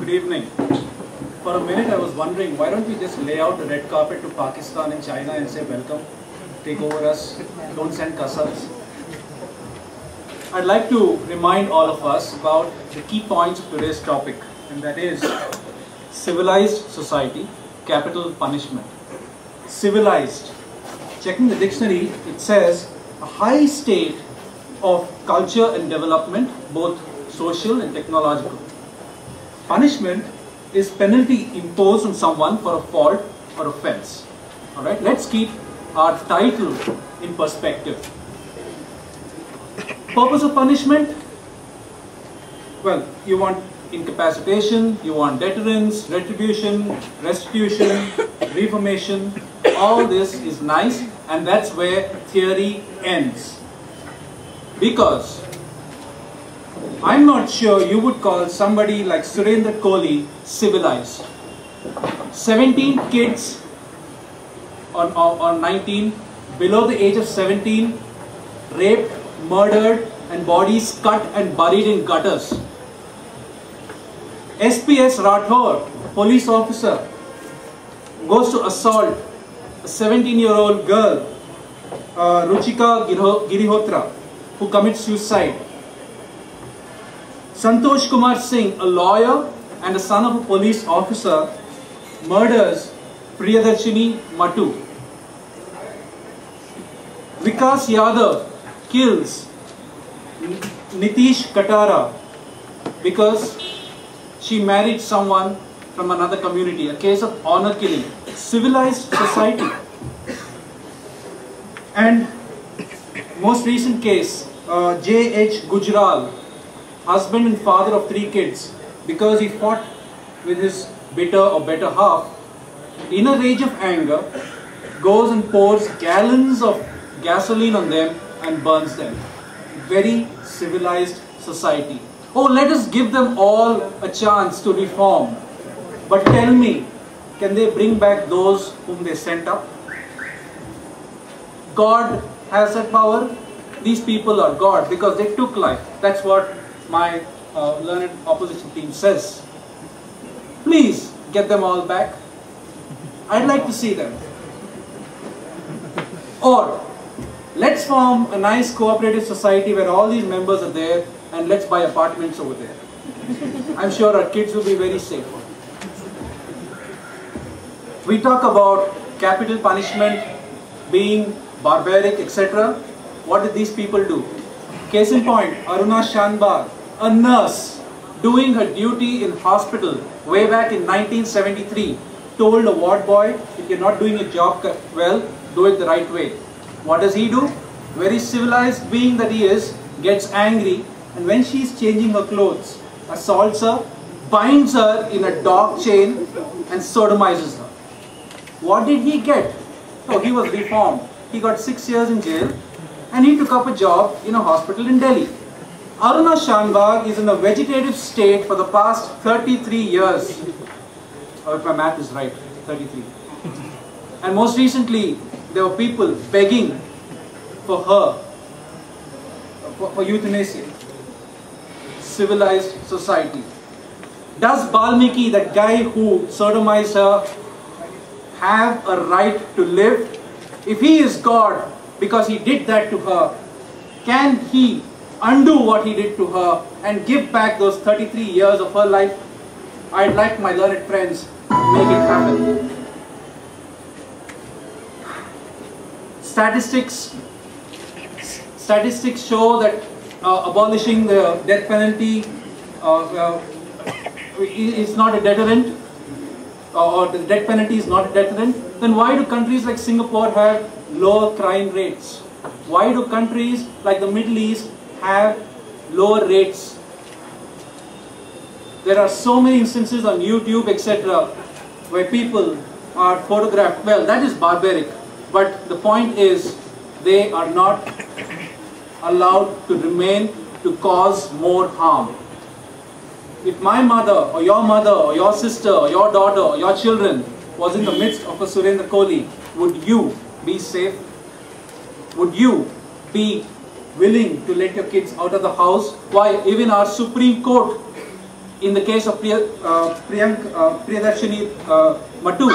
Good evening. For a minute I was wondering, why don't we just lay out the red carpet to Pakistan and China and say welcome, take over us, don't send Kassabs. I'd like to remind all of us about the key points of today's topic, and that is civilized society, capital punishment. Civilized. Checking the dictionary, it says a high state of culture and development, both social and technological. Punishment is penalty imposed on someone for a fault or offense. Alright, let's keep our title in perspective. Purpose of punishment? Well, you want incapacitation, you want deterrence, retribution, restitution, reformation. All this is nice, and that's where theory ends. Because I'm not sure you would call somebody like Surendra Kohli civilized. 17 kids or 19 below the age of 17 raped, murdered, and bodies cut and buried in gutters. SPS Rathore, police officer, goes to assault a 17-year-old girl, Ruchika Girihotra, who commits suicide. Santosh Kumar Singh, a lawyer and a son of a police officer, murders Priyadarshini Matu. Vikas Yadav kills Nitish Katara because she married someone from another community. A case of honor killing. Civilized society. And most recent case, J.H. Gujral, husband and father of 3 kids, because he fought with his bitter or better half, in a rage of anger, goes and pours gallons of gasoline on them and burns them. Very civilized society. Oh, let us give them all a chance to reform. But tell me, can they bring back those whom they sent up? God has that power. These people are God because they took life. That's what my learned opposition team says. Please get them all back. I'd like to see them. Or let's form a nice cooperative society where all these members are there, and let's buy apartments over there. I'm sure our kids will be very safe. We talk about capital punishment being barbaric, etc. What did these people do? Case in point, Aruna Shanbag, a nurse doing her duty in hospital way back in 1973, told a ward boy, if you're not doing your job well, do it the right way. What does he do? Very civilized being that he is, gets angry, and when she's changing her clothes, assaults her, binds her in a dog chain, and sodomizes her. What did he get? Oh, he was reformed. He got 6 years in jail, and he took up a job in a hospital in Delhi. Aruna Shanbag is in a vegetative state for the past 33 years. Or if my math is right, 33. And most recently, there were people begging for her, for euthanasia. Civilized society. Does Balmiki, that guy who sodomized her, have a right to live? If he is God because he did that to her, can he undo what he did to her and give back those 33 years of her life? I'd like my learned friends to make it happen. Statistics show that abolishing the death penalty is not a deterrent, or the death penalty is not a deterrent. Then why do countries like Singapore have lower crime rates? Why do countries like the Middle East have lower rates? There are so many instances on YouTube, etc., where people are photographed. Well, that is barbaric. But the point is, they are not allowed to remain to cause more harm. If my mother, or your sister, or your daughter, or your children was in the midst of a Surendra Kohli, would you be safe? Would you be willing to let your kids out of the house? Why, even our Supreme Court in the case of Priyadarshini Matu,